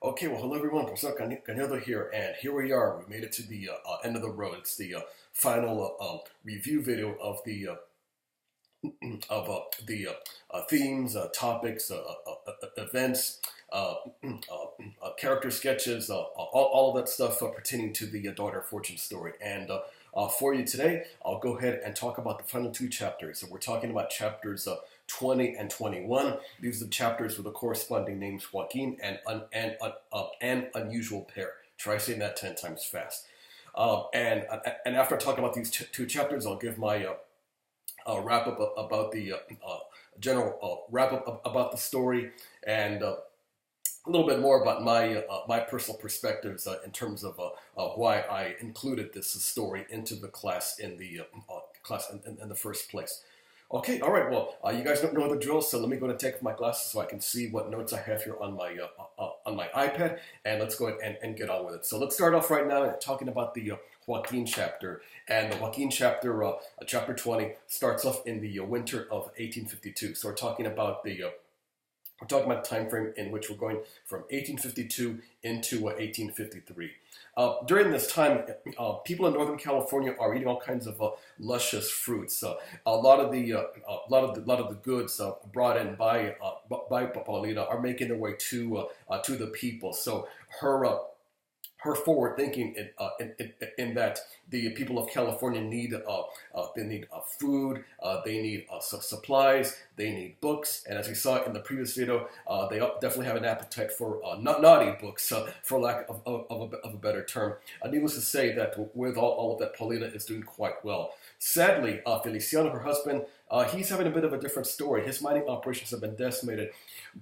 Okay, well, hello everyone. Professor Canelo here, and here we are. We made it to the end of the road. It's the final review video of the themes, topics, events, character sketches, all of that stuff pertaining to the Daughter of Fortune story. And for you today, I'll go ahead and talk about the final two chapters. So we're talking about chapters 20 and 21. These are the chapters with the corresponding names Joaquin and an unusual pair. Try saying that 10 times fast. And after talking about these two chapters, I'll give my wrap up about the general wrap up about the story, and a little bit more about my personal perspectives in terms of why I included this story into the class in the in the first place. Okay, all right. Well, you guys don't know the drill, so let me go and take off my glasses so I can see what notes I have here on my iPad, and let's go ahead and get on with it. So let's start off right now talking about the Joaquin chapter, and the Joaquin chapter, chapter 20, starts off in the winter of 1852. So we're talking about the time frame in which we're going from 1852 into 1853. During this time, people in Northern California are eating all kinds of luscious fruits. A lot of the goods brought in by Paulina are making their way to the people. So her forward thinking in that the people of California need food, they need supplies, they need books, and as we saw in the previous video, they definitely have an appetite for naughty books, for lack of a better term. Needless to say that with all of that, Paulina is doing quite well. Sadly, Feliciano, her husband, he's having a bit of a different story. His mining operations have been decimated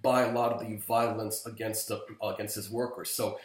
by a lot of the violence against his workers. So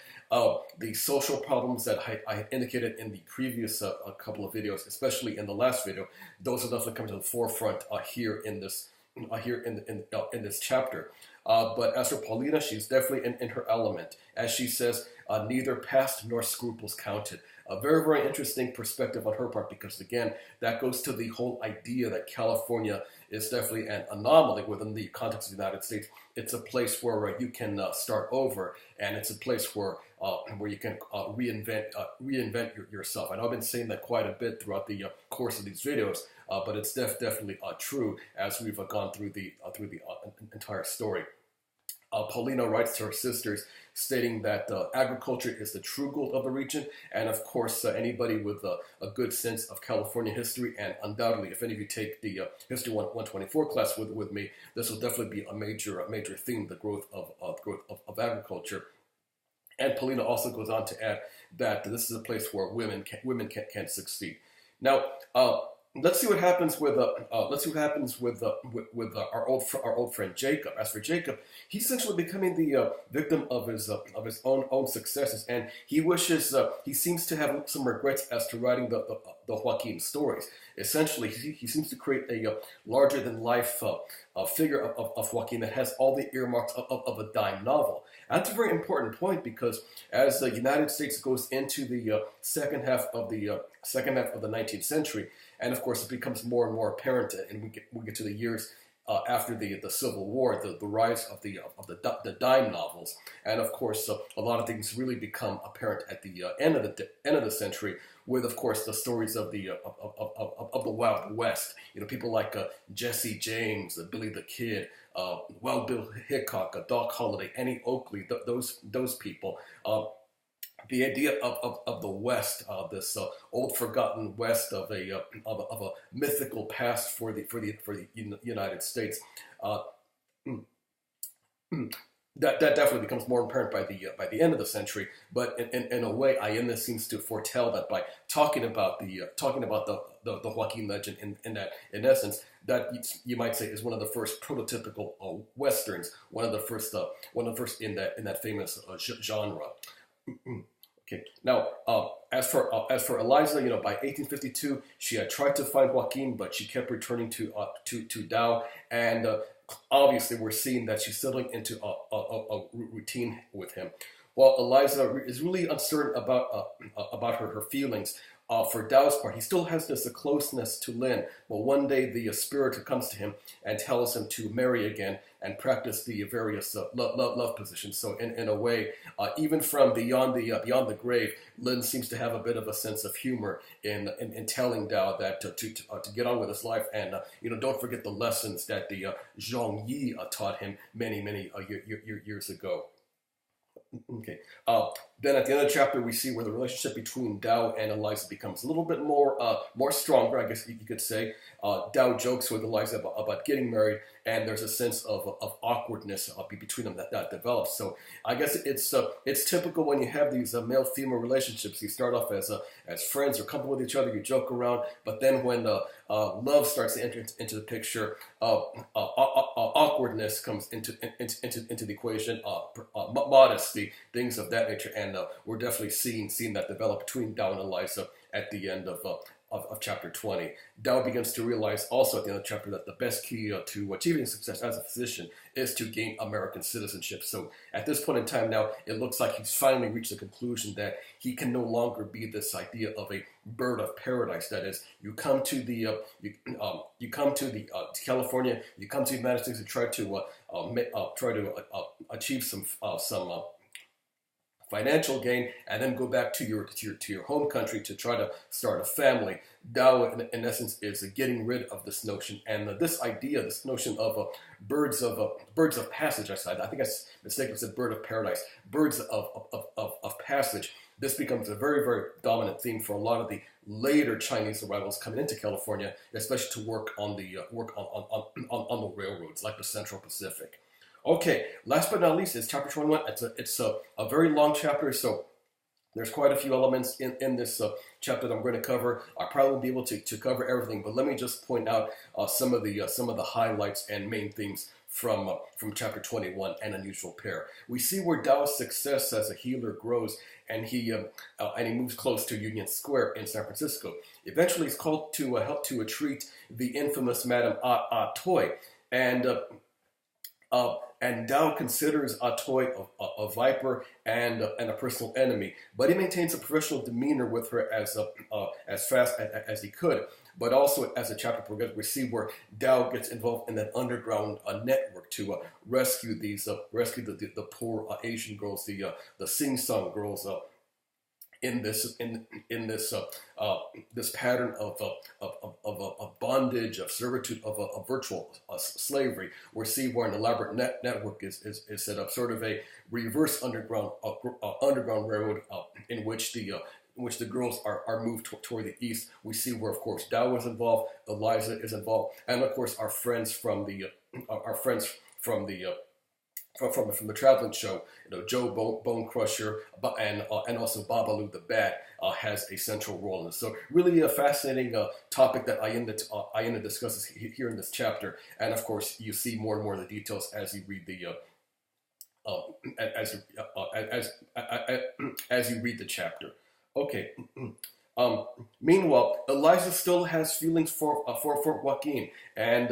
the social problems that I indicated in the previous couple of videos, especially in the last video, those are definitely coming to the forefront here in this in this chapter. But as for Paulina, she's definitely in her element. As she says, neither past nor scruples counted. A very, very interesting perspective on her part, because again, that goes to the whole idea that California is definitely an anomaly within the context of the United States. It's a place where you can start over, and it's a place where you can reinvent yourself. I know I've been saying that quite a bit throughout the course of these videos, but it's definitely true as we've gone through the entire story. Paulina writes to her sisters stating that agriculture is the true gold of the region, and of course anybody with a good sense of California history, and undoubtedly if any of you take the History 124 class with me, this will definitely be a major theme, the growth of agriculture. And Paulina also goes on to add that this is a place where women can succeed. Now, let's see what happens with our old friend Jacob. As for Jacob, he's essentially becoming the victim of his own successes, and he seems to have some regrets as to writing the Joaquin stories. Essentially, he seems to create a larger than life figure of Joaquin that has all the earmarks of a dime novel. And that's a very important point, because as the United States goes into the second half of the 19th century, and of course it becomes more and more apparent, and we get to the years after the Civil War, the rise of the dime novels, and of course a lot of things really become apparent at the end of the century, with of course the stories of the Wild West. You know, people like Jesse James, Billy the Kid, Wild Bill Hickok, Doc Holliday, Annie Oakley, those people. The idea of the West, this old forgotten West of a mythical past for the United States, that definitely becomes more apparent by the end of the century. But in a way, Allende seems to foretell that by talking about the Joaquin legend in essence, that you might say is one of the first prototypical westerns, one of the first in that famous genre. Okay. Now, as for Eliza, you know, by 1852, she had tried to find Joaquin, but she kept returning to Dow, and obviously, we're seeing that she's settling into a routine with him. While Eliza is really uncertain about her feelings, for Dao's part, he still has this closeness to Lin, but one day the spirit comes to him and tells him to marry again and practice the various love positions. So in a way, even from beyond the grave, Lin seems to have a bit of a sense of humor in telling Dao that to get on with his life, and don't forget the lessons that the Zhong Yi taught him many years ago. Okay. Then at the end of the chapter, we see where the relationship between Dao and Eliza becomes a little bit more stronger, I guess you could say. Dao jokes with Eliza about getting married, and there's a sense of awkwardness between them that develops. So I guess it's typical when you have these male-female relationships. You start off as friends or comfortable with each other, you joke around, but then when love starts to enter into the picture, awkwardness comes into the equation, modesty, things of that nature, and we're definitely seeing that develop between Dao and Eliza at the end of chapter 20. Dao begins to realize also at the end of the chapter that the best key to achieving success as a physician is to gain American citizenship. So at this point in time now, it looks like he's finally reached the conclusion that he can no longer be this idea of a bird of paradise. That is, you come to California, you come to the United States to try to achieve some financial gain, and then go back to your home country to try to start a family. Dao, in essence, is getting rid of this notion, and this notion of birds of passage. I think I mistakenly said bird of paradise, birds of passage. This becomes a very dominant theme for a lot of the later Chinese arrivals coming into California, especially to work on the railroads like the Central Pacific. Okay, last but not least is chapter 21. It's a very long chapter, so there's quite a few elements in this chapter that I'm going to cover. I probably won't be able to cover everything, but let me just point out some of the highlights and main themes from chapter 21, An Unusual Pair. We see where Dao's success as a healer grows, and he moves close to Union Square in San Francisco. Eventually, he's called to help to treat the infamous Madame Toy, and Dao considers Toy a viper and a personal enemy, but he maintains a professional demeanor with her as fast as he could. But also, as the chapter progresses, we see where Dao gets involved in that underground network to rescue the poor Asian girls, the sing-song girls. In this pattern of bondage, of servitude, of virtual slavery, we see where an elaborate network is set up, sort of a reverse underground railroad in which the girls are moved toward the east. We see where, of course, Dao is involved, Eliza is involved, and of course our friends from the traveling show, Joe Bone Crusher and also Babalu the Bat has a central role in this. So really a fascinating topic that Ayana discusses here in this chapter, and of course you see more and more of the details as you read as you read the chapter. Okay. Meanwhile, Eliza still has feelings for Joaquin, and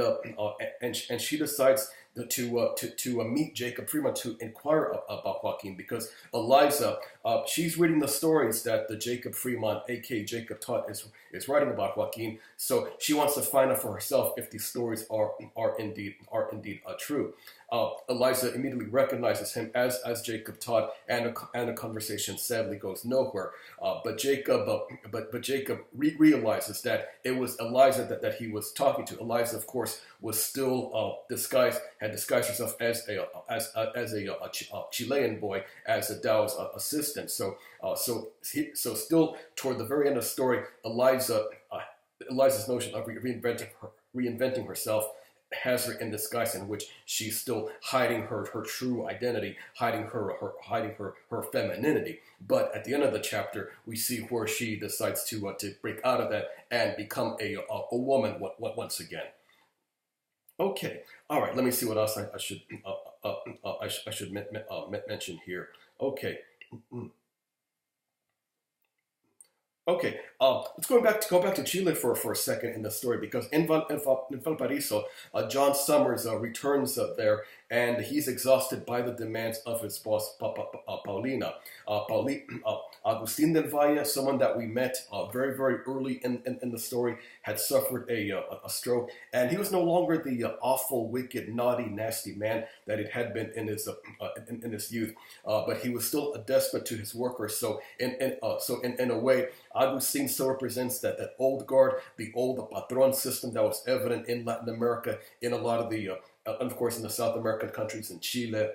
she decides to meet Jacob Fremont to inquire about Joaquin, because Eliza, she's reading the stories that the Jacob Fremont, aka Jacob Todd, is writing about Joaquin. So she wants to find out for herself if these stories are indeed true. Eliza immediately recognizes him as Jacob Todd, and the conversation sadly goes nowhere. But Jacob realizes that it was Eliza that he was talking to. Eliza, of course, was still had disguised herself as a Chilean boy, as a Dao's assistant. So still toward the very end of the story, Eliza's notion of reinventing herself has her in disguise, in which she's still hiding her true identity, hiding her femininity. But at the end of the chapter, we see where she decides to break out of that and become a woman once again. Okay, all right. Let me see what else I should mention here. Okay. Okay, let's go back to Chile for a second in the story, because in Valparaiso, John Summers returns there, and he's exhausted by the demands of his boss, Paulina. Agustin del Valle, someone that we met very, very early in the story, had suffered a stroke, and he was no longer the awful, wicked, naughty, nasty man that it had been in his youth, but he was still a despot to his workers. So in a way, Agustin still represents that old guard, the old patron system that was evident in Latin America, in a lot of the and of course in the South American countries, in Chile,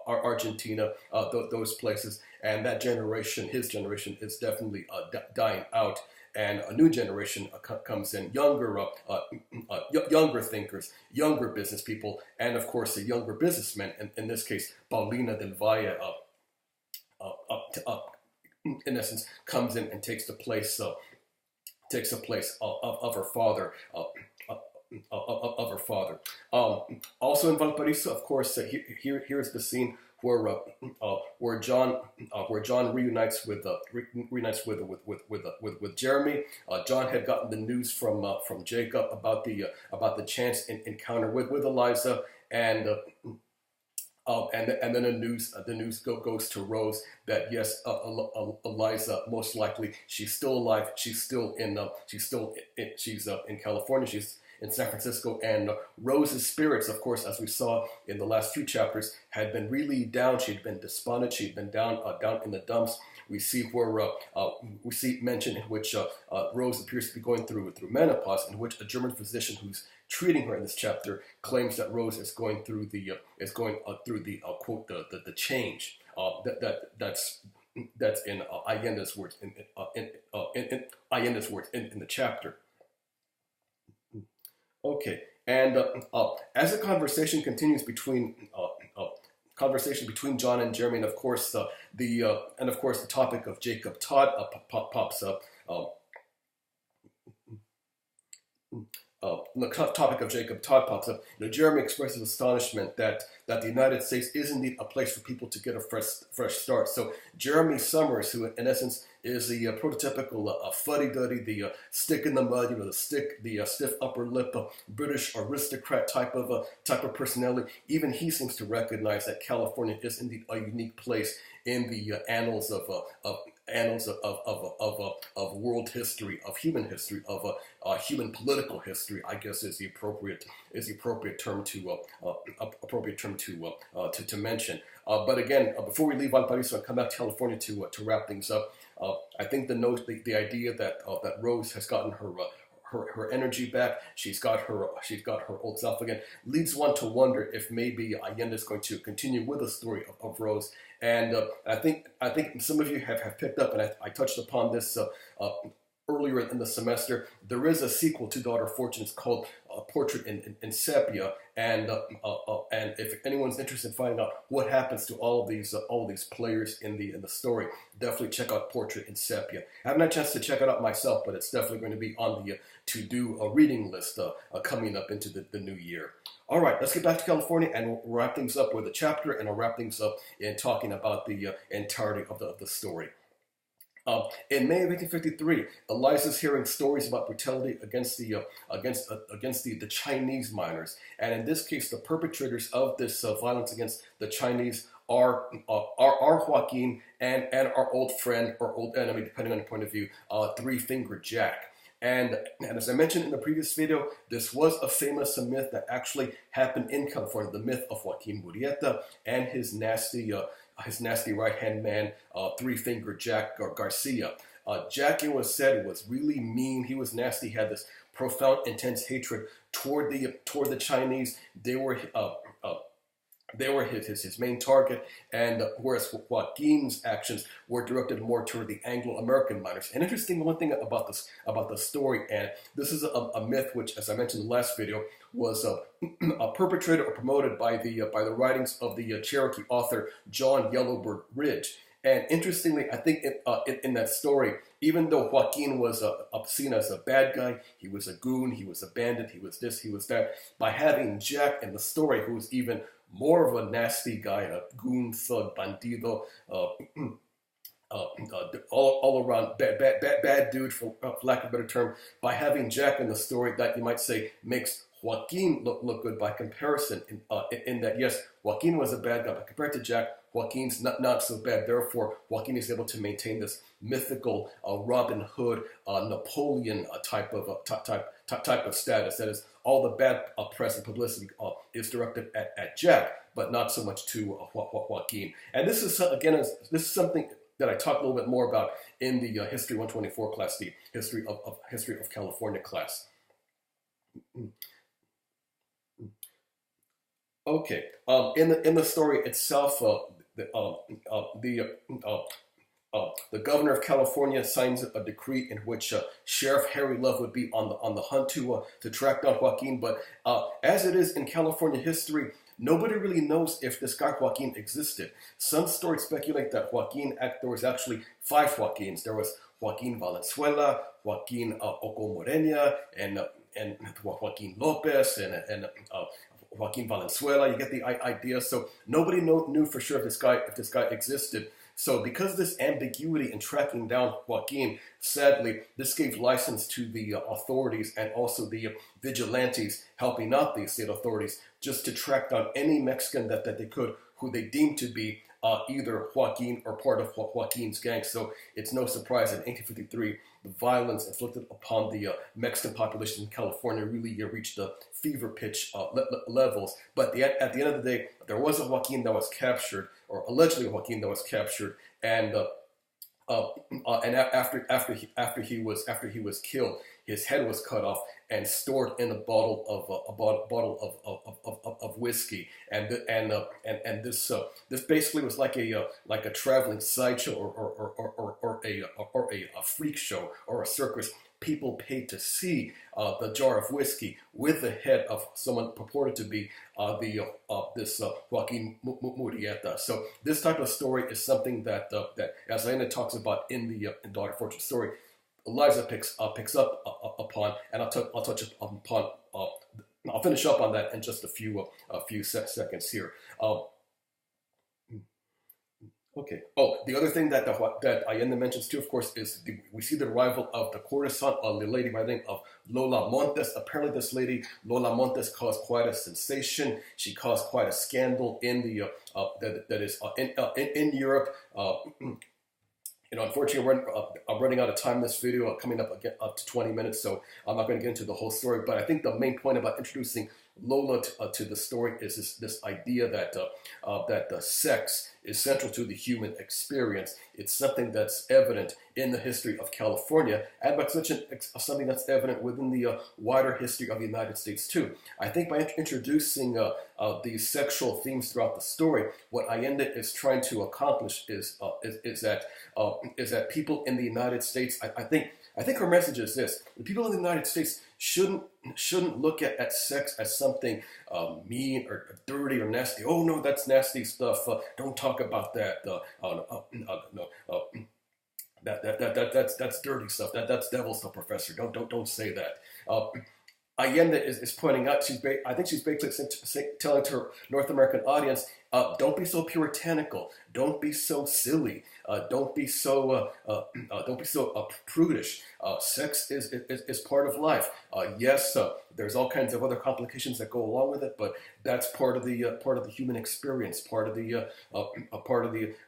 Argentina, those places. And that generation, his generation, is definitely dying out. And a new generation comes in, younger thinkers, younger business people, and of course a younger businessman. In this case, Paulina del Valle, in essence, comes in and takes the place of her father. Of her father. Also in Valparaiso, of course, here's the scene where John reunites with Jeremy. John had gotten the news from Jacob about the chance encounter with Eliza, and then the news goes to Rose that yes, Eliza, most likely she's still alive. She's in California. She's in San Francisco, and Rose's spirits, of course, as we saw in the last few chapters, had been really down. She'd been despondent. She'd been down in the dumps. We see mention in which Rose appears to be going through menopause, in which a German physician who's treating her in this chapter claims that Rose is going through the quote the change. That's in Allende's words in Allende's words in the chapter. Okay, and as the conversation continues between John and Jeremy, and of course the topic of Jacob Todd pops up. The topic of Jacob Todd pops up. Jeremy expresses astonishment that the United States is indeed a place for people to get a fresh start. So Jeremy Summers, who in essence is the prototypical fuddy-duddy, the stick in the mud, the stiff upper lip, British aristocrat type of personality. Even he seems to recognize that California is indeed a unique place in the annals of world history, of human history, of human political history, I guess is the appropriate term to mention. But again, before we leave Valparaiso and come back to California to wrap things up, I think the idea that Rose has gotten her energy back, she's got her old self again, leads one to wonder if maybe Allende is going to continue with the story of Rose. And I think some of you have picked up, and I touched upon this earlier in the semester. There is a sequel to Daughter Fortune. It's called Portrait in Sepia, and if anyone's interested in finding out what happens to all of these players in the story, definitely check out Portrait in Sepia. I haven't had a chance to check it out myself, but it's definitely going to be on the to-do reading list coming up into the new year. All right, let's get back to California, and we'll wrap things up with a chapter, and I'll wrap things up in talking about the entirety of the story. In May of 1853, Eliza's hearing stories about brutality against the Chinese miners, and in this case, the perpetrators of this violence against the Chinese are Joaquin and our old friend or old enemy, depending on your point of view, Three-Fingered Jack. And as I mentioned in the previous video, this was a famous myth that actually happened in California, the myth of Joaquin Murrieta and his nasty right-hand man, Three-Fingered Jack Garcia. Jack, it was said, was really mean. He was nasty. He had this profound, intense hatred toward the Chinese. They were his main target, and whereas Joaquin's actions were directed more toward the Anglo-American miners. And interesting one thing about the story, and this is a myth which, as I mentioned in the last video, was perpetrated or promoted by the writings of the Cherokee author John Yellowbird Ridge. And interestingly, I think in that story, even though Joaquin was seen as a bad guy, he was a goon, he was a bandit, he was this, he was that, by having Jack in the story, who was even more of a nasty guy, a goon, thug, bandido, all around bad dude, for lack of a better term, by having Jack in the story, that you might say makes Joaquin looked good by comparison in that, yes, Joaquin was a bad guy, but compared to Jack, Joaquin's not so bad. Therefore, Joaquin is able to maintain this mythical Robin Hood, Napoleon type of status. That is, all the bad press and publicity is directed at Jack, but not so much to Joaquin. And this is this is something that I talked a little bit more about in the History 124 class, the History of California class. Okay. In the story itself, the governor of California signs a decree in which Sheriff Harry Love would be on the hunt to track down Joaquin. But as it is in California history, nobody really knows if this guy Joaquin existed. Some stories speculate that there was actually 5 Joaquins. There was Joaquin Valenzuela, Joaquin Okomorenia, and Joaquin Lopez, and Joaquin Valenzuela. You get the idea. So nobody knew for sure if this guy existed. So because of this ambiguity in tracking down Joaquin, sadly, this gave license to the authorities and also the vigilantes helping out the state authorities just to track down any Mexican that they could, who they deemed to be either Joaquin or part of Joaquin's gang. So it's no surprise that in 1853, the violence inflicted upon the Mexican population in California really reached the fever pitch levels. But at the end of the day, there was a Joaquin that was captured, or allegedly a Joaquin that was captured, and after he was killed, his head was cut off and stored in a bottle of whiskey, and this basically was like a traveling sideshow or a freak show or a circus. People paid to see the jar of whiskey with the head of someone purported to be this Joaquin Murrieta. So this type of story is something that as Elena talks about in the Daughter of Fortune story, Eliza picks up upon, and I'll touch upon. I'll finish up on that in just a few seconds here. Okay. Oh, the other thing that Allende mentions too, of course, is we see the arrival of the courtesan, the lady by the name of Lola Montez. Apparently, this lady, Lola Montez, caused quite a sensation. She caused quite a scandal in in Europe. Unfortunately, I'm running out of time in this video, coming up to 20 minutes, so I'm not going to get into the whole story. But I think the main point about introducing Lola to the story is this idea that sex is central to the human experience. It's something that's evident in the history of California, and but something that's evident within the wider history of the United States too. I think by introducing these sexual themes throughout the story, what Allende is trying to accomplish is that people in the United States, I think her message is this: the people in the United States shouldn't look at sex as something mean or dirty or nasty. Oh no, that's nasty stuff. Don't talk about that. No. That's dirty stuff. That's devil stuff, Professor. Don't say that. Allende is pointing out, I think she's basically telling to her North American audience, don't be so puritanical. Don't be so silly. Don't be so prudish. Sex is part of life. Yes, there's all kinds of other complications that go along with it, but that's part of the human experience, part of the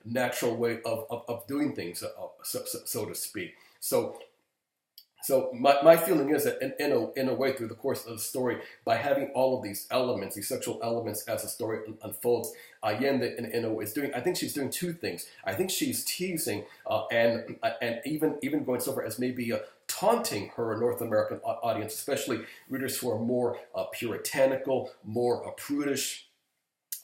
natural way of doing things, so to speak. So my feeling is that in a way, through the course of the story, by having all of these elements, these sexual elements, as the story unfolds, Allende in a way is doing. I think she's doing 2 things. I think she's teasing and even going so far as maybe taunting her North American audience, especially readers who are more puritanical, more prudish,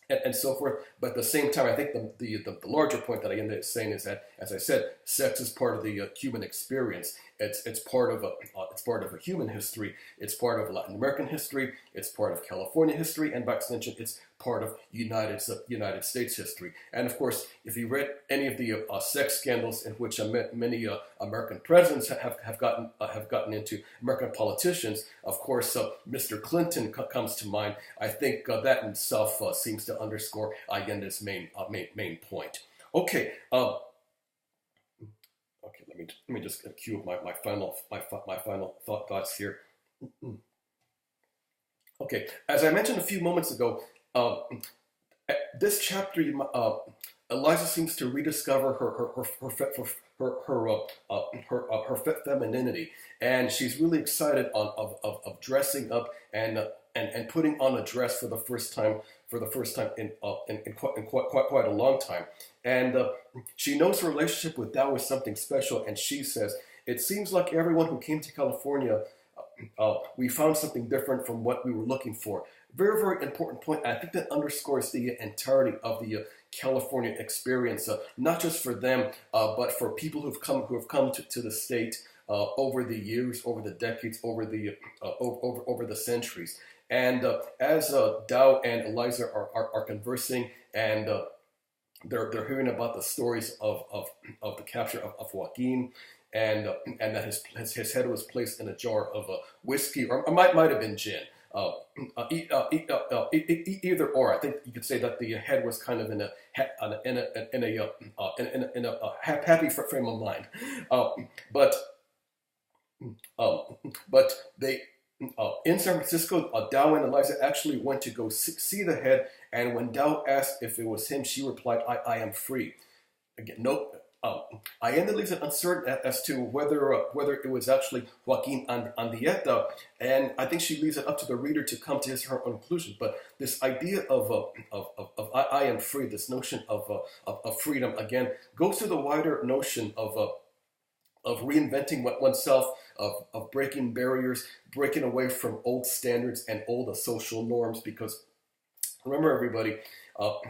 and so forth. But at the same time, I think the larger point that I end up saying is that, as I said, sex is part of the human experience. It's part of a human history. It's part of Latin American history. It's part of California history, and by extension, it's part of United States history. And of course, if you read any of the sex scandals in which many American presidents have gotten into, American politicians, of course, Mr. Clinton comes to mind. I think that in itself seems to underscore Allende's main point. Okay. Okay, let me just cue up my final thoughts here. Okay, as I mentioned a few moments ago, uh, this chapter, Eliza seems to rediscover her femininity, and she's really excited of dressing up and putting on a dress for the first time in quite a long time, and she knows her relationship with Tao is something special, and she says it seems like everyone who came to California, we found something different from what we were looking for. Very, very important point. I think that underscores the entirety of the California experience, not just for them, but for people who have come to the state over the years, over the decades, over the centuries. And as Dow and Eliza are conversing, and they're hearing about the stories of the capture of Joaquin, and that his head was placed in a jar of whiskey, or might have been gin. Either or. I think you could say that the head was kind of in a happy frame of mind, but they. In San Francisco, Dow and Eliza actually went to go see the head, and when Dow asked if it was him, she replied, I am free. Again, nope. Allende leaves it uncertain as to whether it was actually Joaquin Andieta, and I think she leaves it up to the reader to come to her own conclusion. But this idea of I am free, this notion of freedom, again, goes to the wider notion of reinventing oneself, of breaking barriers, breaking away from old standards and old social norms. Because remember, everybody,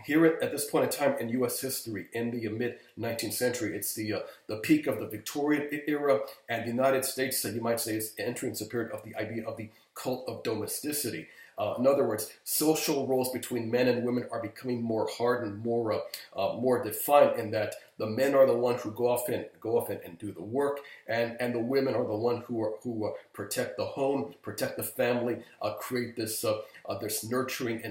here at this point in time in U.S. history, in the mid-19th century, it's the peak of the Victorian era, and the United States, you might say, is entering its period of the idea of the cult of domesticity. In other words, social roles between men and women are becoming more hardened, more defined, in that the men are the ones who go off and do the work, and the women are the ones who protect the home, protect the family, create this nurturing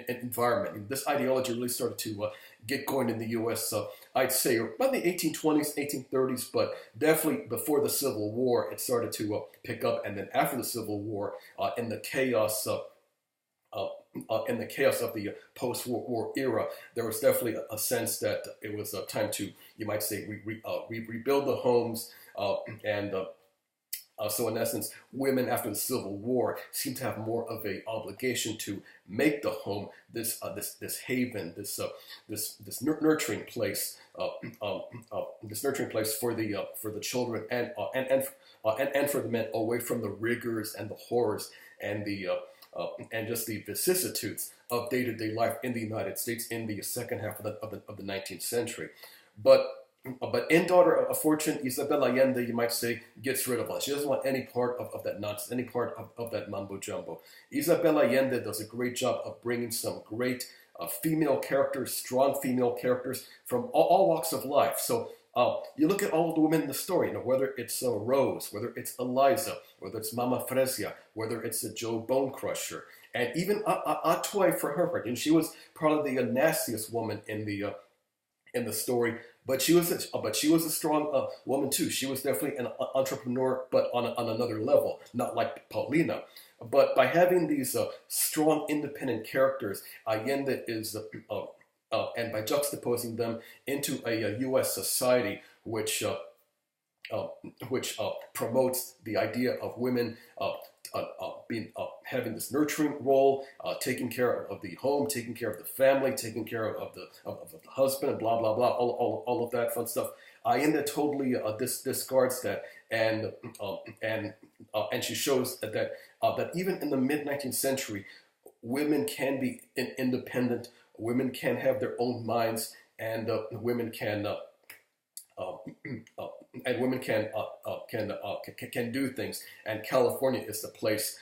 environment. And this ideology really started to get going in the U.S. I'd say about the 1820s, 1830s, but definitely before the Civil War, it started to pick up, and then after the Civil War, in the chaos of the post-war era, there was definitely a sense that it was time to, you might say, rebuild the homes, and so in essence, women after the Civil War seem to have more of a obligation to make the home this haven, this nurturing place, this nurturing place for the children and for the men, away from the rigors and the horrors and and just the vicissitudes of day-to-day life in the United States in the second half of the 19th century. But in Daughter of Fortune, Isabel Allende, you might say, gets rid of us. She doesn't want any part of that nonsense, any part of that mumbo jumbo. Isabel Allende does a great job of bringing some great female characters, strong female characters from all walks of life. So you look at all of the women in the story, whether it's Rose, whether it's Eliza, whether it's Mama Fresia, whether it's Joe Bone Crusher, and even Atoy for her part. And she was probably the nastiest woman in the story, but she was a strong woman too. She was definitely an entrepreneur, but on another level, not like Paulina. But by having these strong, independent characters, Allende is, and by juxtaposing them into a U.S. society which promotes the idea of women having this nurturing role, taking care of the home, taking care of the family, taking care of the husband, and blah blah blah, all of that fun stuff. Allende totally discards that, and she shows that even in the mid-19th century, women can be independent, women can have their own minds, and women can. And women can do things, and California is the place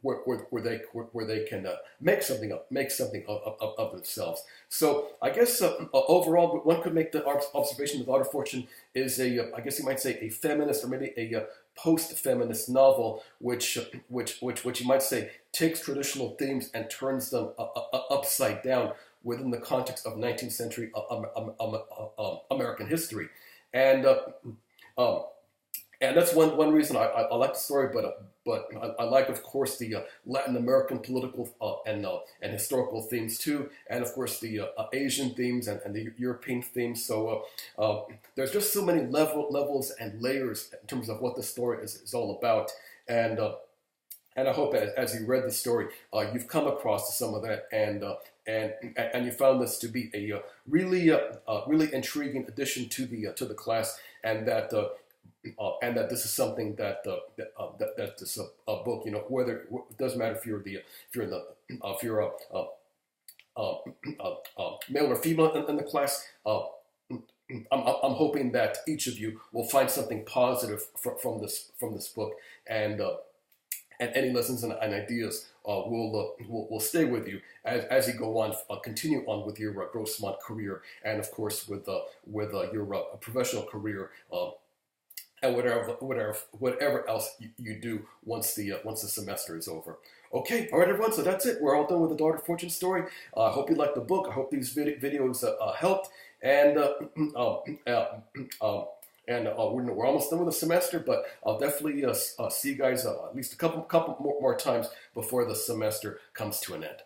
where they can make something of themselves. So I guess overall, one could make the observation that Daughter of Fortune is I guess you might say, a feminist, or maybe a post-feminist novel, which you might say takes traditional themes and turns them upside down within the context of 19th century American history. And And that's one reason I like the story, but I like, of course, the Latin American political and historical themes too, and of course the Asian themes and the European themes. So there's just so many levels and layers in terms of what the story is all about, and and I hope as you read the story, you've come across some of that, and you found this to be a really intriguing addition to the class, and that this is something that this book, whether it doesn't matter if you're male or female in the class. I'm hoping that each of you will find something positive from this book, and any lessons and ideas will stay with you as you go on, continue on with your Grossmont career, and of course with your professional career. And whatever else you do once the semester is over. Okay, all right, everyone. So that's it. We're all done with the Daughter Fortune story. I hope you liked the book. I hope these videos helped. And we're almost done with the semester, but I'll definitely see you guys at least a couple more times before the semester comes to an end.